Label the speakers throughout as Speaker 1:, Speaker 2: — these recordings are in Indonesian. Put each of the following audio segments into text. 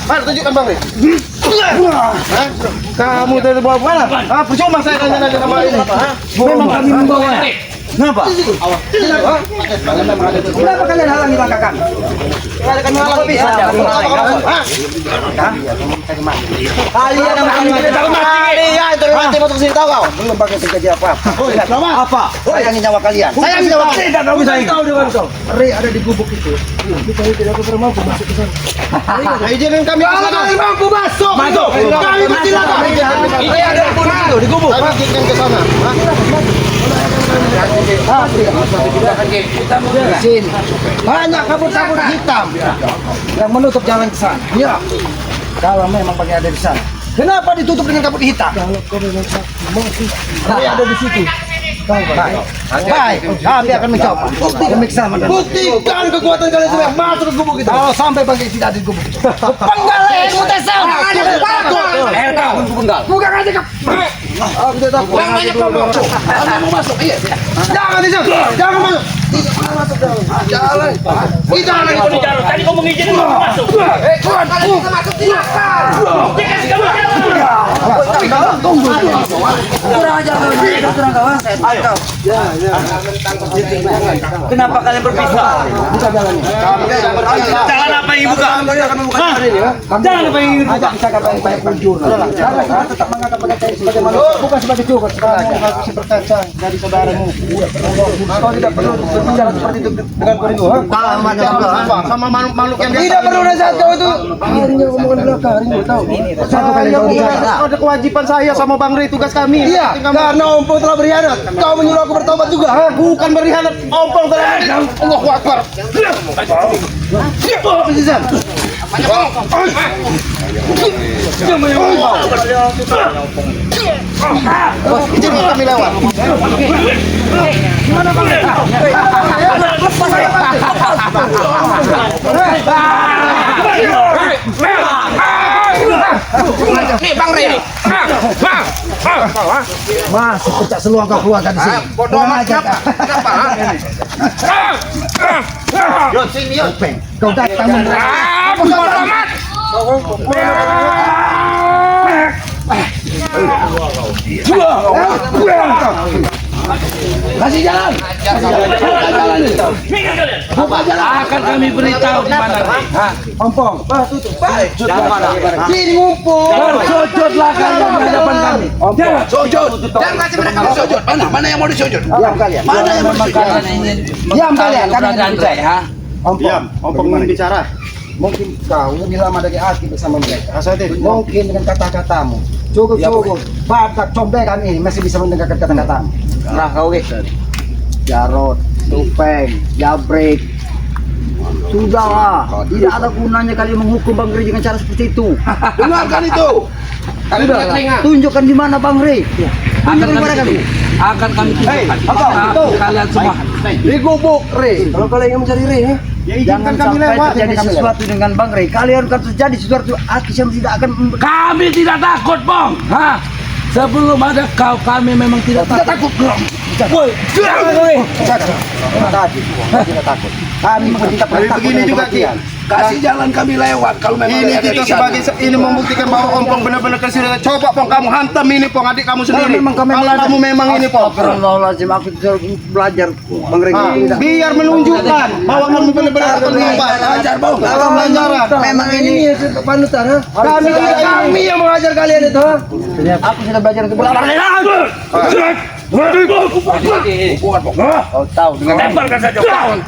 Speaker 1: Mana tunjukkan Bang Ri. Kamu dari bawa mana? Percuma saya nanya-nanya sama ini.
Speaker 2: Memang kami membawa. Kenapa? Kenapa kalian halangi langkah kami?
Speaker 1: Kalian halangi bisa. Kalian yang kalian terus mati masuk sini tahu kau? Belum pakai sengaja apa? Apa? Sayangi nyawa kalian. Sayangi nyawa kalian.
Speaker 2: Tidak tahu saya.
Speaker 1: Tahu dengan kau. Ri ada di gubuk itu. Kita tidak pernah mampu masuk ke sana. Izinin kami ke sana. Kami mampu masuk. Masuk. Kami bersilakan. Ri ada di gubuk. Kami izinkan ke sana. Sini. Banyak kabut-kabut hitam yang menutup jalan ke sana. Ya. Kalau memang pakai ada di sana. Kenapa ditutup dengan kabut hitam? Saya ada di situ. Baik, kami akan mencoba. Buktikan kekuatan kalian semua masuk ke gubuk itu. Kalau sampai bangkit tidak ada di gubuk itu. Penggal lehermu Tesel. Bukan aja kau. Aku tidak takut. Kamu mau masuk? Iya. Jangan Tesel. Jangan masuk. Jangan masuk. Jalan. Jangan lagi kau jalan. Tadi kau mengizinin mau masuk. Tuhan, kalian bisa masuk silakan. Buktikan kamu jalan. Tunggu. Kurang ajar kau. Kurang kawan. Ayo. Kenapa kalian berpisah? Buka jalannya. Jalan apa yang dibuka? Jalan apa yang dibuka? Bisa kata banyak penjuru. Karena kita tetap menganggap mereka sebagai manusia, bukan sebagai cowok. Sebagai manusia berkaca dari saudaramu. Kau tidak perlu berbicara seperti itu dengan koridor. Sama makhluk yang tidak perlu nasihat kau itu. Harinya omongan belakang, harinya tahu. Satu kali kau bicara. Ada kewajiban saya sama Bang Ri, tugas kami. Iya. Karena Ompong telah berkhianat. Kau menyuruh aku bertobat juga. Bukan berkhianat. Ompong telah berkhianat. Allahu Akbar. Jadi kami lewat. Gimana Bang? Nih Bang Ri. Masih pecah seluang kau keluar dari sini. Bodoh amat kenapa? Yuk sini yuk. Kau datang bodoh amat. Kasih jalan. Buka jalan. Akan kami beritahu di mana. Ompong. Tutup. Sini ngumpul. Sujudlah kalian di hadapan kami. Jangan sujud. Jangan kasih mereka sujud. Mana yang mau disujud? Diam kalian. Mana yang mau disujud? Diam kalian. Kalian percaya. Ompong. Ompong ingin bicara. Mungkin kau lebih lama dari hati bersama mereka. Mungkin dengan kata-katamu. Cukup. Batak combekan ini masih bisa mendengarkan kata-katamu. Nah kau Jarot, Tupeng, Jabrik. Sudahlah, tidak ada gunanya kalian menghukum Bang Ri dengan cara seperti itu. Dengarkan itu. Tunjukkan di mana Bang Ri. Tunjukkan kepada kami. Akan kami tunjukkan. Kalian semua di gubuk Ri. Kalau kalian ingin mencari Ri, jangan sampai terjadi sesuatu dengan Bang Ri. Kalian akan terjadi sesuatu yang tidak akan.
Speaker 3: Kami tidak takut, Bang. Sebelum ada kau, kami memang tidak takut.
Speaker 1: Woi, tidak takut. Kami minta begini juga kalian.
Speaker 2: Kasih jalan kami lewat kalau memang
Speaker 1: ini kita sebagai ini membuktikan bahwa Ompong benar-benar kesini. Coba Pong kamu hantam ini Pong adik kamu sendiri. Kalau kamu memang ini Pong.
Speaker 2: Astagfirullahaladzim, aku belajar Bang Ri.
Speaker 1: Biar menunjukkan bahwa kamu benar-benar akan berubah.
Speaker 2: Belajar Bang.
Speaker 1: Pelajaran.
Speaker 2: Memang ini panutan.
Speaker 1: Kami yang mengajar kalian itu.
Speaker 2: Aku sudah belajar untuk belajar.
Speaker 3: Kau tahu dengan temparkan saja.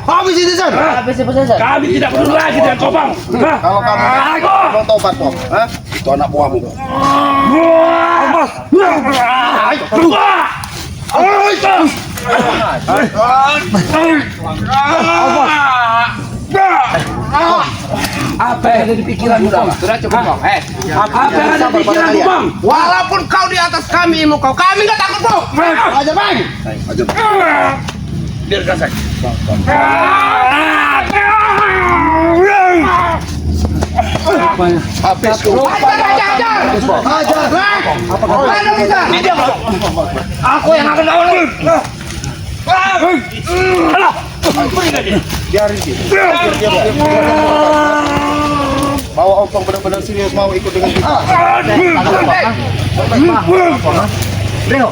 Speaker 1: Habis itu saja.
Speaker 3: Kami tidak perlu lagi dengan kau, Bang.
Speaker 1: Kalau kamu mau tobat Pong, itu anak buahmu.
Speaker 3: Apa yang ada di pikiranmu, Bang?
Speaker 1: Sudah cukup Pong.
Speaker 3: Apa yang ada di pikiranmu, Bang?
Speaker 1: Walaupun kau di atas kami ilmu kau, kami nggak takut Pong. Aja Bang.
Speaker 3: Biarkan saja.
Speaker 1: Habis tuh. Ajar.
Speaker 3: Aku yang akan lawan.
Speaker 1: Biarin dia.
Speaker 2: Bahwa Ompong benar-benar serius mau ikut dengan kita. Bro.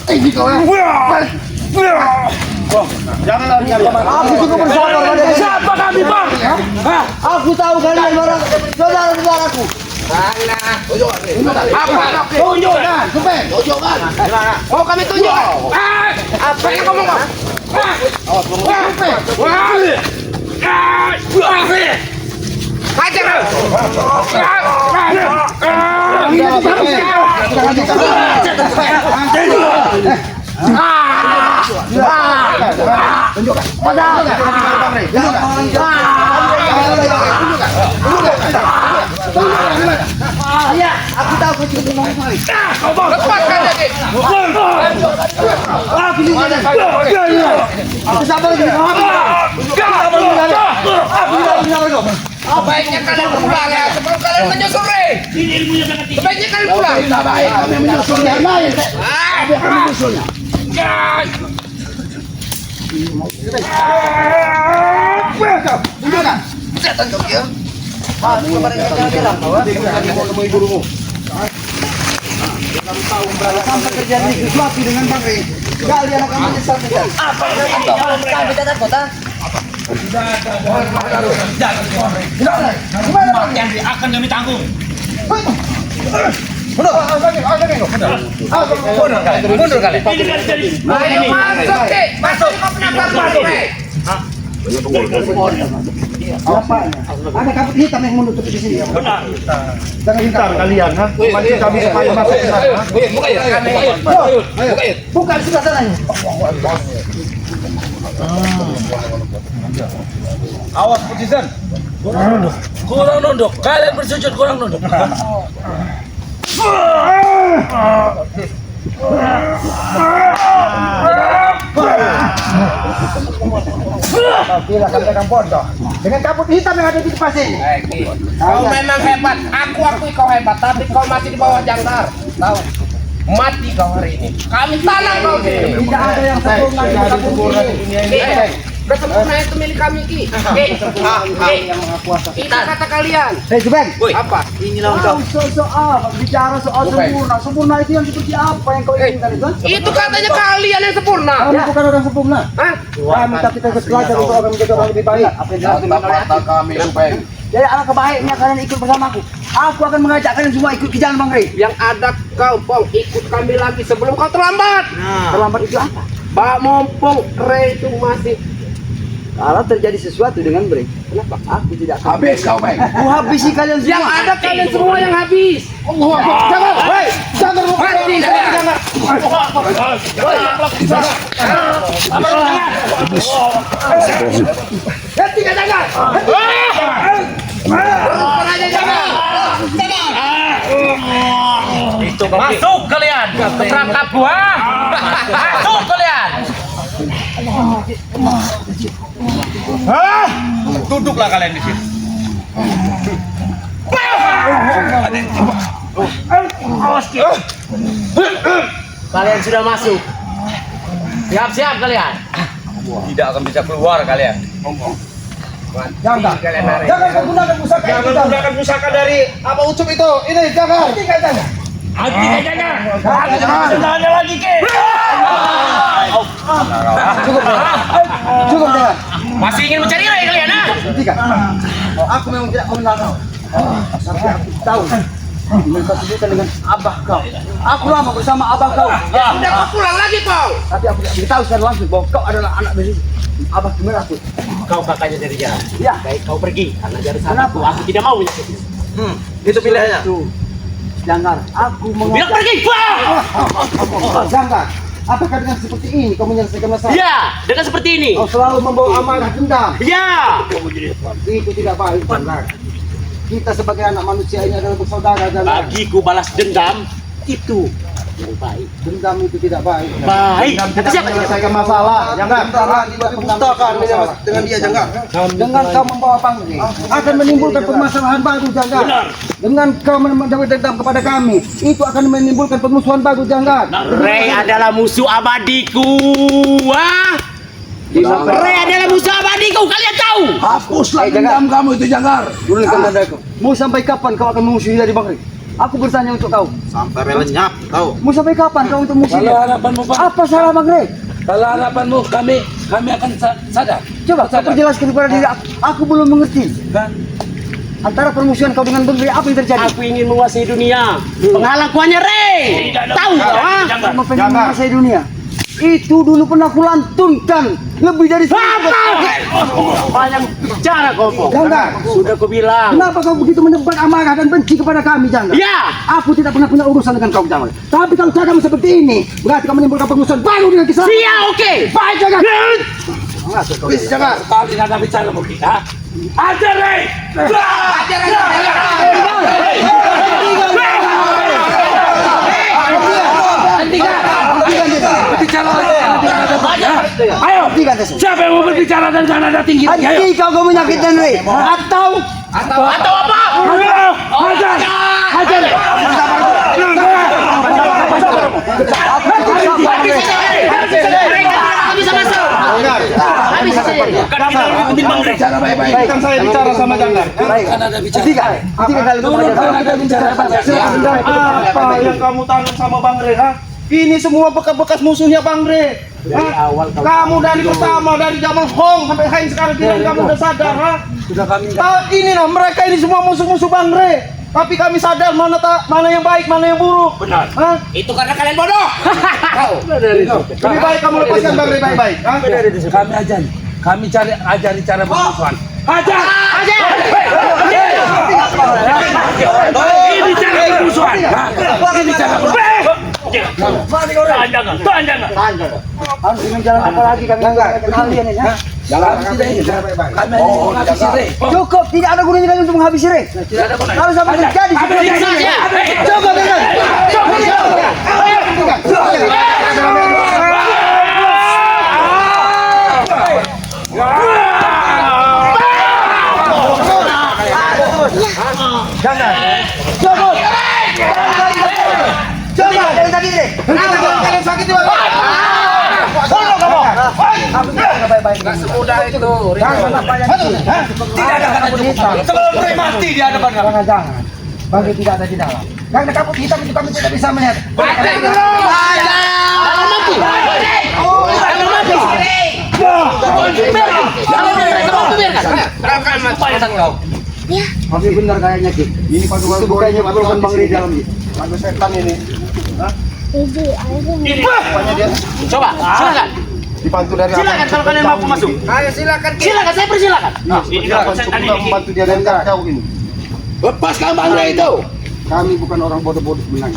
Speaker 2: Ini kau jangan lari. Aku cukup bersabar.
Speaker 3: Siapa kami, Bang? Hah?
Speaker 2: Aku tahu kalian orang saudara-saudaraku.
Speaker 1: Apa?
Speaker 2: Tunjukkan, Supeng. Tunjukkan.
Speaker 1: Mau kami tunjuk? Apa yang ngomong kau? Hajar!
Speaker 2: Ya, aku tahu kau juga mau kali.
Speaker 1: Lepaskan lagi!
Speaker 2: Aku sabar lagi.
Speaker 1: Baiknya kalian pulang ya, sebelum kalian menyusuri. Sebaiknya kalian pulang.
Speaker 2: Tidak baik kami menyusul yang lain. Kami akan menyusulnya. Tunjukkan.
Speaker 1: Saya tunjuk ya.
Speaker 2: Sampai terjadi sesuatu dengan Bang Rey, kalian akan menyesal.
Speaker 1: Apa yang kami tidak takut?
Speaker 3: Yang akan kami tanggung.
Speaker 1: Mundur kali. Ayo masuk Ki, masuk kau penambal baru.
Speaker 2: Ada kabut hitam yang menutup di sini.
Speaker 3: Benar.
Speaker 2: Jangan hitam kalian, ha? Masih kami supaya masuk ke sana.
Speaker 1: Buka ya.
Speaker 2: Bukan sudah sananya.
Speaker 3: Awas putisan. Kurang nunduk. Kalian bersujud kurang nunduk.
Speaker 2: Bila sampaikan bodoh dengan kabut hitam yang ada di depan sini.
Speaker 1: Kau memang hebat. Aku akui kau hebat, tapi kau masih di bawah jangkar. Tahu? Mati kau hari ini. Kami tanam kau sini.
Speaker 2: Tidak ada yang sempurna di kabut ini.
Speaker 1: Udah sempurna itu milik kami Ki. Itu kata kalian.
Speaker 2: Hei Subeng,
Speaker 1: Apa?
Speaker 2: inilah soal bicara soal sempurna. Sempurna itu yang seperti apa yang kau inginkan itu?
Speaker 1: Itu katanya kalian yang sempurna.
Speaker 2: Kami bukan orang sempurna.
Speaker 1: Hah?
Speaker 2: Kami tapi terus belajar untuk orang menjadi orang lebih baik. Apa yang dilakukan kami Subeng? Jadi alangkah baiknya kalian ikut bersamaku. Aku akan mengajak kalian semua ikut ke jalan Bang Rey.
Speaker 1: Yang ada kau Pong ikut kami lagi sebelum kau terlambat.
Speaker 2: Terlambat itu apa?
Speaker 1: Pak mumpung Rey itu masih
Speaker 2: Kalau terjadi sesuatu dengan Bang Rey, kenapa? Aku tidak akan
Speaker 1: habis kau Bang.
Speaker 2: Aku habisi kalian semua.
Speaker 1: Yang ada kalian semua yang habis.
Speaker 2: Jangan, hei, jangan
Speaker 1: Mati jangan.
Speaker 2: Hentikan jangan.
Speaker 1: Aja jangan.
Speaker 3: Masuk kalian ke perangkap gua. Masuk kalian. Duduklah kalian di sini.
Speaker 1: Kalian sudah masuk. Siap-siap kalian.
Speaker 3: Tidak akan bisa keluar kalian.
Speaker 2: Jangan gunakan pusaka itu. Jangan gunakan pusaka dari apa ucup itu. Ini jangan. Jangan.
Speaker 3: Hati aja jangan lagi ke.
Speaker 2: Cukup jangan.
Speaker 3: Masih ingin mencari lagi kalian ah?
Speaker 2: Hentikan. Aku memang tidak mengenal kau. Tapi aku tahu. Dengan kau sebutkan dengan abah kau. Aku lama bersama abah kau.
Speaker 1: Ya sudah kau pulang lagi kau.
Speaker 2: Tapi aku tidak beritahu secara langsung bahwa kau adalah anak dari abah Kemer aku.
Speaker 3: Kau kakaknya dari jalan.
Speaker 2: Ya.
Speaker 3: Baik kau pergi karena dari sana
Speaker 2: Kenapa?
Speaker 3: aku tidak mau menyakiti.
Speaker 2: Itu pilihannya. Jangan. Aku
Speaker 3: Bilang
Speaker 2: mengajak.
Speaker 3: pergi.
Speaker 2: Jangan. Apakah dengan seperti ini kau menyelesaikan masalah?
Speaker 3: Ya, dengan seperti ini.
Speaker 2: Kau selalu membawa amarah dendam.
Speaker 3: Ya.
Speaker 2: Itu tidak baik, Jangan. Kita sebagai anak manusia ini adalah bersaudara, Jangan.
Speaker 3: Bagiku balas dendam itu yang baik.
Speaker 2: Dendam itu tidak baik.
Speaker 3: Baik.
Speaker 2: Tidak menyelesaikan masalah. Jangan. Dengan dia, Jangan. Dengan kau membawa panggung akan menimbulkan permasalahan baru, Jangan. Dengan kau menjawab dendam kepada kami, itu akan menimbulkan permusuhan baru, Jangan.
Speaker 3: Rey adalah musuh abadiku. Wah.
Speaker 4: Re adalah musuh abadiku, kalian tahu?
Speaker 3: Hapuslah dendam kamu itu Janggar.
Speaker 2: Turunkan dandaku. Mau sampai kapan kau akan mengusir dari Bang Rey? Aku bertanya untuk kau.
Speaker 1: Sampai lenyap, tahu?
Speaker 2: Mau sampai kapan kau untuk mengusir?
Speaker 3: Kalau harapanmu Pak,
Speaker 2: Apa salah Bang Rey?
Speaker 3: kalau harapanmu kami akan sadar.
Speaker 2: Coba kau perjelaskan kepada diri aku. Aku belum mengerti.
Speaker 3: Kan?
Speaker 2: Antara permusuhan kau dengan Bang Rey, apa yang terjadi?
Speaker 4: Aku ingin menguasai dunia. Penghalangku hanya Re. Tahu kau? Ah?
Speaker 2: Kamu pengen menguasai dunia. Itu dulu pernah kulantunkan lebih dari
Speaker 4: Banyak bicara kau, Pong.
Speaker 2: Janggar.
Speaker 4: Sudah kau bilang.
Speaker 2: Kenapa kau begitu menebar amarah dan benci kepada kami, Janggar?
Speaker 4: Ya.
Speaker 2: Aku tidak pernah punya urusan dengan kau, Janggar. Tapi kalau cakap seperti ini, berarti kau menimbulkan permusuhan baru dengan kisah.
Speaker 4: Sia, oke.
Speaker 2: Baik, Janggar. Bis, Janggar.
Speaker 3: Kau tidak ada bicara mungkin, ha? Ajar, Rey! Bicara ayo, siapa yang mau berbicara dengan nada tinggi? Ayo.
Speaker 2: Henti kau menyakitkan Rey. Atau
Speaker 4: apa?
Speaker 3: Hajar! Hajar!
Speaker 4: Bisa masuk. Habis
Speaker 3: Bicara baik-baik.
Speaker 1: Kan saya bicara sama Janggar.
Speaker 2: baik. Hentikan kali itu.
Speaker 3: Ada bicara
Speaker 1: Apa yang kamu tanam sama Bang Rey, ha? Ini semua bekas-bekas musuhnya Bang Rey. Kamu dari pertama, dari zaman Hong sampai hari sekarang kamu udah sadar, ha?
Speaker 3: Sudah kami
Speaker 1: Ini nah, mereka ini semua musuh-musuh Bang Rey. Tapi kami sadar mana yang baik, mana yang buruk.
Speaker 3: benar.
Speaker 1: Hah?
Speaker 4: Itu karena kalian bodoh.
Speaker 1: Lebih baik kamu lepaskan Bang Rey baik-baik. Ha?
Speaker 3: Kami ajari. Kami ajari cara bermusuhan. Ajar! Ini cara bermusuhan. Ini cara bermusuhan.
Speaker 2: Harus dengan jalan apa lagi kami kalian ini? Ha?
Speaker 3: Kami menghabisi Rey.
Speaker 2: Cukup, tidak ada gunanya lagi untuk menghabisi Rey. Kalau sampai terjadi seperti ini, cukup, Jangan. Cukup. Coba dari tadi deh. Kenapa kalian sakit juga? Tolong kamu. Baik-baik. Enggak semudah itu. Tidak ada kata hitam.
Speaker 3: Sebelum Rey mati di hadapan kamu.
Speaker 2: Jangan. Bagi tidak ada di dalam. Karena kabut hitam itu kami tidak bisa melihat. Masih benar kayaknya Ki. Ini pasukan bukannya pasukan Bang Rey dalam ini. Pasukan setan ini.
Speaker 4: Coba, silakan.
Speaker 1: Dibantu dari
Speaker 4: Silakan kalau kalian mampu masuk.
Speaker 2: Ayo silakan.
Speaker 4: Silakan, saya persilakan.
Speaker 1: Silakan coba membantu dia dari kau ini.
Speaker 3: Lepaskan Bang Rey itu.
Speaker 2: Kami bukan orang bodoh-bodoh menang.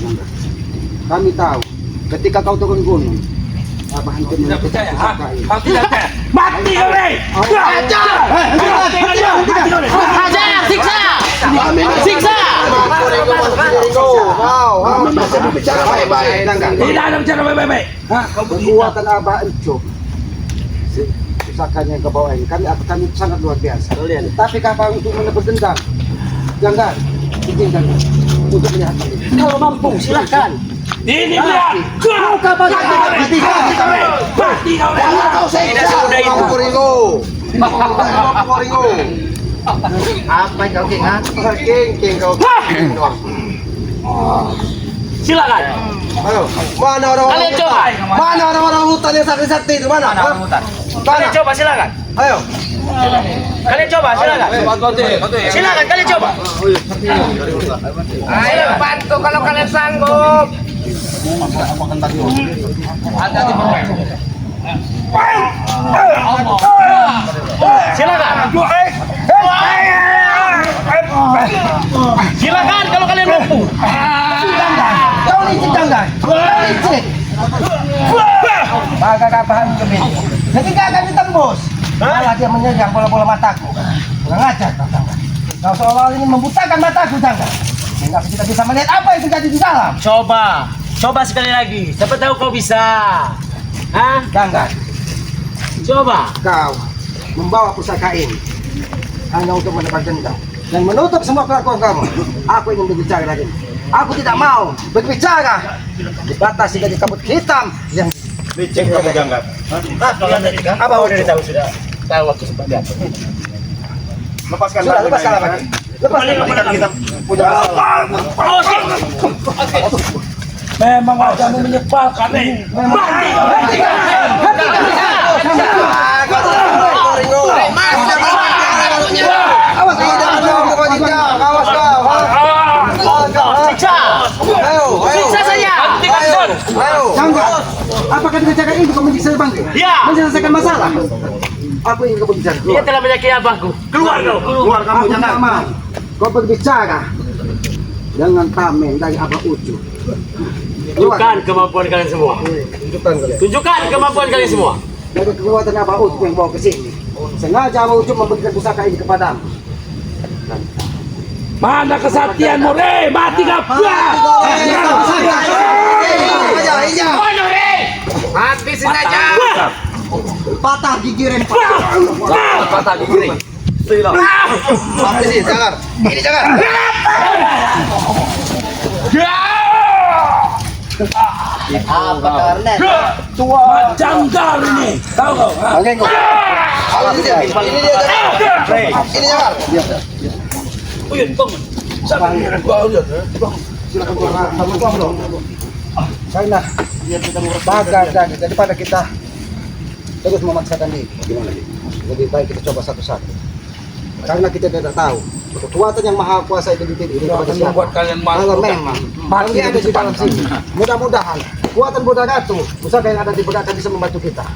Speaker 2: Kami tahu ketika kau turun gunung apa hancur
Speaker 3: Tidak percaya, ha? Kau tidak percaya. Mati kau Rey.
Speaker 4: Hajar, siksa. Siksa.
Speaker 1: Kami masih berbicara baik-baik.
Speaker 3: Tidak ada bicara baik-baik.
Speaker 2: Kekuatan Abah Enco usahakannya ke bawah ini kami sangat luar biasa. Tapi kapan untuk menebus dendam? Jangan izinkan untuk melihat ini.
Speaker 4: Kalau mampu, silakan.
Speaker 3: Ini dia.
Speaker 2: Kau kapan
Speaker 3: Mati kau Rey. Mati kau Rey.
Speaker 1: Kau tidak semudah itu. Ringo.
Speaker 2: apa kau king? King kau.
Speaker 4: Silakan.
Speaker 1: Mana orang?
Speaker 4: Kalian coba.
Speaker 1: Mana orang-orang hutan yang sakti-sakti itu? Mana?
Speaker 4: Kalian coba, silakan.
Speaker 1: Ayo.
Speaker 4: Kalian coba, silakan. Silakan, kalian coba. Ayo bantu kalau kalian sanggup. Silakan. Silakan kalau kalian mampu.
Speaker 2: Kau licik jangan. Licik. Maka kapan kami? Ketika kami tembus, malah dia menyerang bola-bola mataku. Kurang ajar kau jangan. Kau seolah-olah ingin membutakan mataku jangan. Sehingga aku tidak bisa melihat apa yang terjadi di dalam.
Speaker 4: Coba sekali lagi. Siapa tahu kau bisa. Hah?
Speaker 2: Jangan.
Speaker 4: Coba.
Speaker 2: Kau membawa pusaka ini hanya untuk menebak dendam dan menutup semua kelakuan kamu. Aku ingin berbicara lagi. Aku tidak mau berbicara dibatasi dari kabut hitam yang
Speaker 1: Licik kamu Janggar.
Speaker 4: Apa udah tahu sudah? Tahu waktu seperti apa?
Speaker 2: Lepaskan lagi. Lepaskan kita punya
Speaker 3: Memang wajahmu menyebalkan nih.
Speaker 2: Awas
Speaker 4: Siksa saja.
Speaker 2: Jangga, apakah dengan cara ini kau menyiksa bangke?
Speaker 4: Ya.
Speaker 2: Menyelesaikan masalah? Apa yang kau bicara?
Speaker 4: Dia telah menyakiti abangku. Keluar kau.
Speaker 2: Keluar kamu, jangan. Kau berbicara dengan tameng dari Abah Ucu.
Speaker 4: Tunjukkan kemampuan kalian semua. Tunjukkan kemampuan kalian semua.
Speaker 2: Dari kekuatan Abah Ucu yang bawa ke sini. Sengaja Abah Ucu memberikan pusaka ini kepadamu.
Speaker 3: Mana kesatianmu, mati kau.
Speaker 4: Mati saja.
Speaker 2: Patah gigi Ren.
Speaker 3: Patah gigi.
Speaker 2: Ini jangan. Ini jangan.
Speaker 4: Apa karena?
Speaker 3: Janggal ini. Tahu kau?
Speaker 2: Ini dia. Ini jangan. Silakan keluar. Kamu keluar dong. Karena bagas daripada kita terus memaksakan diri. Lebih baik kita coba satu-satu. Karena kita tidak tahu kekuatan yang maha kuasa itu di ini kepada siapa.
Speaker 3: Membuat kalian
Speaker 2: Kalau memang mati ada di dalam sini, mudah-mudahan kekuatan Buddha Ratu, pusaka yang ada di Buddha bisa membantu kita.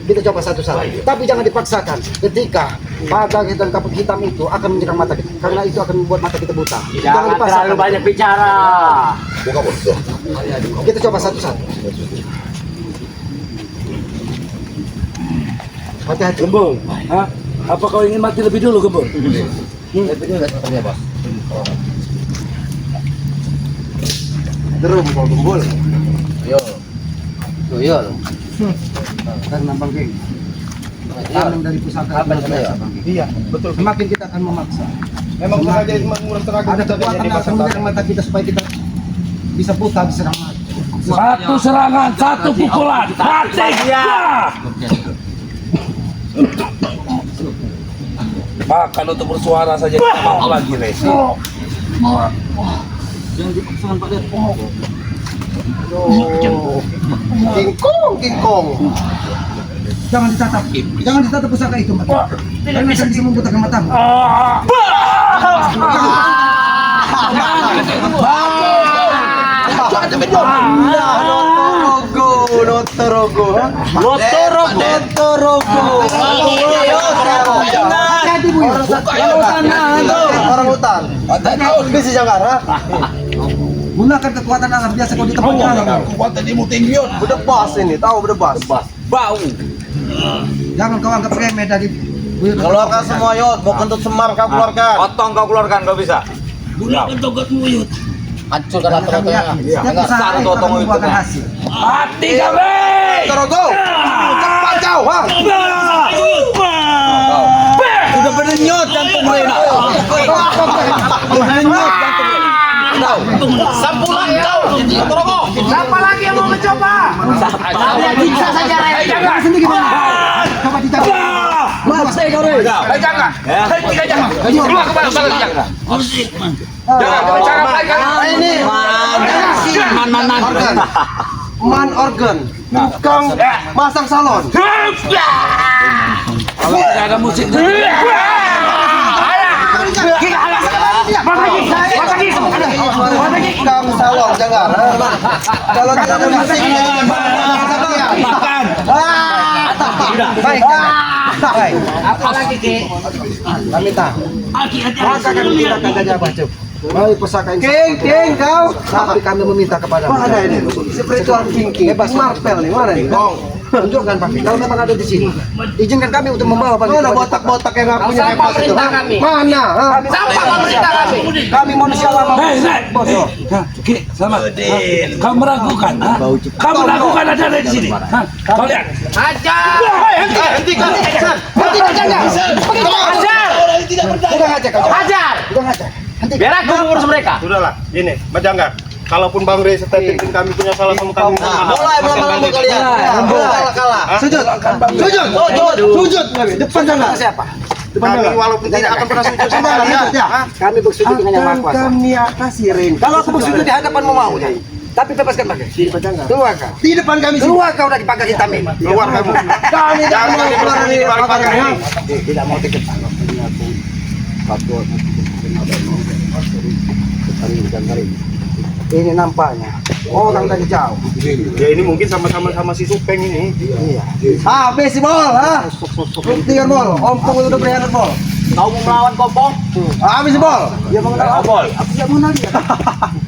Speaker 2: Kita coba satu-satu. Tapi jangan dipaksakan. Ketika pagar dan kapuk hitam itu akan menyerang mata kita, karena itu akan membuat mata kita buta.
Speaker 4: Jangan terlalu banyak bicara.
Speaker 2: Kita coba satu-satu. Hati-hati.
Speaker 3: Gembong. Hah? Apa kau ingin mati lebih dulu, Gembong?
Speaker 2: Derum kau kumpul. Yo. Karena Bang Geng. Tameng dari pusaka iya, betul. Semakin kita akan memaksa. Memang sengaja menguras tenaga. Ada kekuatan yang akan menyerang mata kita supaya kita bisa buta, bisa mati.
Speaker 3: Satu serangan, satu pukulan. Mati ya. Bahkan untuk bersuara saja tidak mau lagi, Resi.
Speaker 2: Jangan dipaksakan Pak Lihat. Kingkong. Jangan ditatap pusaka itu, Mbak. Karena bisa membutakan matamu. Notorogo. Orang hutan. Bisa jangan, gunakan kekuatan alam biasa kau ditepuk jangan.
Speaker 3: Kekuatan ilmu tinggi.
Speaker 2: Berdebas ini, tahu berdebas.
Speaker 3: Bau.
Speaker 2: Jangan kau anggap remeh dari.
Speaker 5: Keluarkan semua Yot, mau kentut Semar kau keluarkan.
Speaker 1: Potong kau keluarkan kau bisa.
Speaker 3: Gunakan togatmu, Yud.
Speaker 5: Hancurkan rata-ratanya.
Speaker 2: Setiap usaha itu akan membuahkan hasil.
Speaker 3: Mati kami.
Speaker 2: Torogo, cepat kau, ha?
Speaker 5: Sudah berdenyut jantung gue.
Speaker 2: Berdenyut jantung.
Speaker 5: Sampulan kau. Torogo.
Speaker 4: Siapa lagi yang mau mencoba? Kalian bisa saja,
Speaker 2: Jangan sendiri gimana? Coba dicoba. Mas, kau deh.
Speaker 3: Jangan. Jangan. Keluar ke belakang jangan. Jangan.
Speaker 2: Ini man organ, tukang masang salon.
Speaker 3: Kalau tidak ada musik.
Speaker 2: Tukang salon jangan. Kalau tidak ada musik,
Speaker 3: Makan.
Speaker 2: baik. Baik.
Speaker 4: Apalagi Ki?
Speaker 2: Kami tahu. Maka kami tidak akan gajah baju. Mari pusaka ini. King, kau. Tapi kami meminta kepada. Mana ini? Spiritual thinking. Bebas martel nih, mana nih? Tunjukkan Pak. Kalau memang ada di sini, izinkan kami untuk membawa Pak. Mana botak-botak yang nggak punya
Speaker 4: Sampah perintah kami.
Speaker 2: Mana?
Speaker 4: Sampah pemerintah kami.
Speaker 2: Kami manusia lama.
Speaker 3: Bodoh. Oke, selamat. Kau meragukan? Kau meragukan ada di sini? Kau lihat.
Speaker 4: Hajar.
Speaker 2: Hentikan.
Speaker 4: Hajar.
Speaker 2: Udah ngajak.
Speaker 4: Hajar.
Speaker 2: Udah ngajak.
Speaker 4: Biar aku mengurus mereka.
Speaker 5: Sudahlah, ini Majanggar. kalaupun Bang Rey setetik kami punya salah sama kami.
Speaker 2: Mulai lama-lama kalian. Kalah. Sujud. Sujud. Depan jangan. Siapa?
Speaker 5: Kami walaupun tidak akan pernah sujud sama kalian.
Speaker 2: Kami bersujud dengan yang Maha Kuasa. Kami atasi Ren. Kalau aku bersujud di hadapanmu mau. Tapi bebaskan pakai. Keluar kau. Di depan kami. Keluar kau dari pagar hitam ini.
Speaker 5: Keluar kamu.
Speaker 2: Kami tidak mau keluar dari pagar ini.
Speaker 6: Tidak mau tiket.
Speaker 2: Ini nampaknya orang dari jauh.
Speaker 5: Ya ini mungkin sama-sama si Supeng ini.
Speaker 2: Iya. Habis bol, ha? Buktikan bol. Ompong udah berkhianat bol.
Speaker 4: Kau mau melawan Kompong?
Speaker 2: Habis bol. Dia mengenal bol. Aku tidak mengenal dia.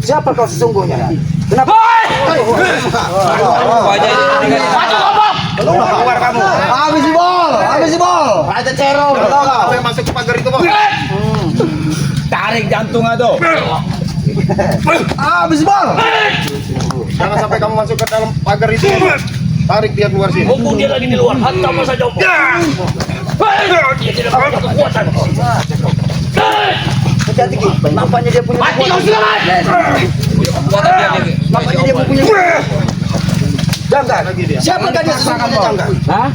Speaker 2: Siapa kau sesungguhnya? Kenapa?
Speaker 5: Keluar kamu.
Speaker 2: Habis bol. Habis bol.
Speaker 5: Raja Cerong. Apa yang masuk ke pagar itu, Bang?
Speaker 3: Tarik jantung aduh.
Speaker 2: Habis bol.
Speaker 5: Jangan sampai kamu masuk ke dalam pagar itu. Tarik dia keluar sini.
Speaker 4: Mumpung dia lagi di luar, hantam saja Kompong. Dia tidak punya kekuatan.
Speaker 2: Hati-hati Ki. Nampaknya dia punya
Speaker 4: Mati kau silakan.
Speaker 2: Nampaknya dia punya. Jangan. Siapa dia sesungguhnya jangan?
Speaker 3: Hah?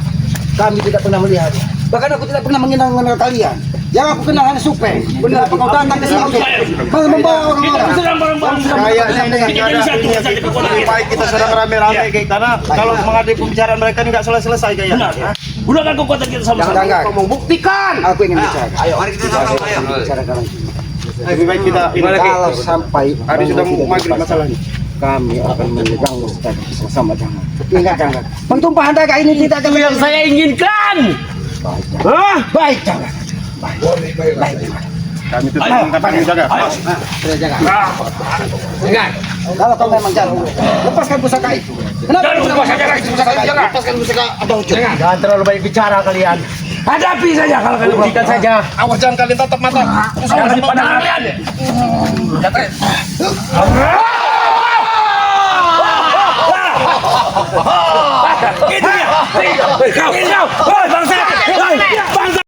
Speaker 2: Kami tidak pernah melihat. Bahkan aku tidak pernah mengenal kalian. Yang aku kenal hanya Supeng. Benar apa kau datang ke sini? Kau membawa orang-orang.
Speaker 4: Serang bareng-bareng.
Speaker 5: Kayaknya ini lebih baik kita sedang rame-rame kayak karena kalau menghadapi pembicaraan mereka ini nggak selesai kayaknya.
Speaker 4: Gunakan kekuatan kita sama-sama.
Speaker 2: Jangan.
Speaker 5: Kau mau buktikan.
Speaker 2: Aku ingin bicara.
Speaker 5: Ayo, mari kita sama-sama. Ayo.
Speaker 2: Bicarakan.
Speaker 5: Lebih baik kita ini
Speaker 2: Kalau sampai
Speaker 5: hari sudah mau maghrib masalahnya.
Speaker 2: kami akan memegang bersama jangan. Ingat jangan. Pentumpahan darah ini tidak akan
Speaker 4: Yang saya inginkan.
Speaker 2: baik jangan.
Speaker 5: Kami tetap mengatakan jaga.
Speaker 2: Ingat. Kalau kau memang jago, lepaskan pusaka itu. Kenapa kau lepaskan pusaka itu? Lepaskan pusaka abang Ucup.
Speaker 4: Jangan terlalu banyak bicara kalian.
Speaker 3: Hadapi saja kalau kalian
Speaker 4: Buktikan saja.
Speaker 5: Awas jangan kalian tatap mata.
Speaker 4: Jangan dipandang kalian.
Speaker 3: Itu dia. Kau.